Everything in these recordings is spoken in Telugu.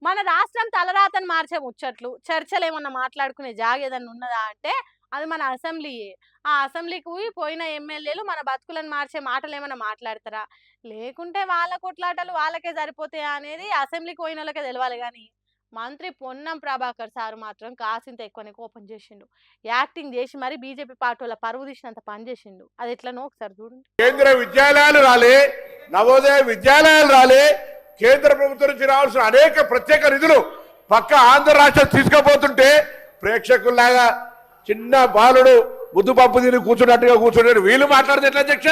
మన రాష్ట్రం తలరాతను మార్చే ముచ్చట్లు, చర్చలేమన్నా మాట్లాడుకునే జాగేదన్నా ఉన్నదా అంటే, అది మన అసెంబ్లీయే. ఆ అసెంబ్లీకి పోయిన ఎమ్మెల్యేలు మన బతుకులను మార్చే మాటలేమన్నా మాట్లాడతారా? లేకుంటే వాళ్ళ కొట్లాటలు వాళ్ళకే సరిపోతాయా అనేది అసెంబ్లీకి పోయినోళ్ళకే తెలవాలి గానీ, మంత్రి పొన్నం ప్రభాకర్ సారు మాత్రం కాసింత ఎక్కువనే కోపం చేసిండు. యాక్టింగ్ చేసి మరి బీజేపీ పార్టోళ్ళ పరువు తీసినంత పని చేసిండు. అది ఎట్లనో ఒకసారి చూడండి. కేంద్ర విద్యాలయాలు రాలే, నవోదయ విద్యాలయాలు రాలే, కేంద్ర ప్రభుత్వం నుంచి రావాల్సిన అనేక ప్రత్యేక నిధులు పక్క ఆంధ్ర రాష్ట్రం తీసుకుపోతుంటే ప్రేక్షకుల్లాగా చిన్న బాలుడు ముద్దుపప్పు తిని కూర్చున్నట్టుగా కూర్చున్నాడు. వీళ్ళు మాట్లాడితే ఎట్లా అధ్యక్ష?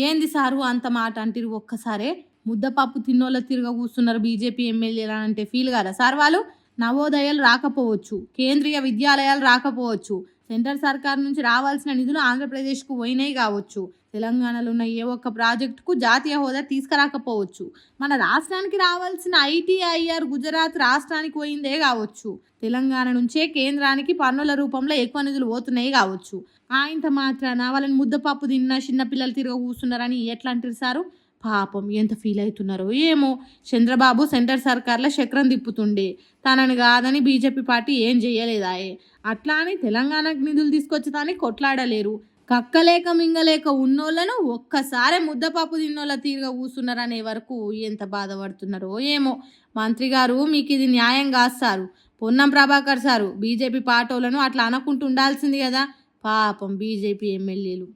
ఏంది సారు అంత మాట అంటారు? ఒక్కసారే ముద్దపప్పు తిన్నోళ్ళ తిరగ కూస్తున్నారు బీజేపీ ఎమ్మెల్యేలు అంటే ఫీల్ కదా సార్? వాళ్ళు నవోదయాలు రాకపోవచ్చు, కేంద్రీయ విద్యాలయాలు రాకపోవచ్చు, సెంటర్ సర్కార్ నుంచి రావాల్సిన నిధులు ఆంధ్రప్రదేశ్కు పోయినాయి కావచ్చు, తెలంగాణలో ఉన్న ఏ ఒక్క ప్రాజెక్టుకు జాతీయ హోదా తీసుకురాకపోవచ్చు, మన రాష్ట్రానికి రావాల్సిన ఐటీఐఆర్ గుజరాత్ రాష్ట్రానికి పోయిందే కావచ్చు, తెలంగాణ నుంచే కేంద్రానికి పన్నుల రూపంలో ఎక్కువ నిధులు పోతున్నాయి కావచ్చు. ఆయంత మాత్రాన వాళ్ళని ముద్దపప్పు తిన్న చిన్నపిల్లలు తిరగ కూర్చున్నారని ఎట్లా అంటారు సారు? పాపం ఎంత ఫీల్ అవుతున్నారో ఏమో. చంద్రబాబు సెంటర్ సర్కార్లో చక్రం తిప్పుతుండే, తనని కాదని బీజేపీ పార్టీ ఏం చేయలేదాయే. అట్లా అని తెలంగాణకు నిధులు తీసుకొచ్చేదాన్ని కొట్లాడలేరు. కక్కలేక మింగలేక ఉన్నోళ్ళను ఒక్కసారి ముద్దపప్పు తిన్నోళ్ళ తీరుగా కూర్చున్నారనే వరకు ఎంత బాధపడుతున్నారో ఏమో. మంత్రి గారు మీకు ఇది న్యాయం కాదు sir. Ponnam Prabhakar sir BJP పార్టీలను అట్లా అనకుంటూ ఉండాల్సింది కదా. పాపం బీజేపీ ఎమ్మెల్యేలు.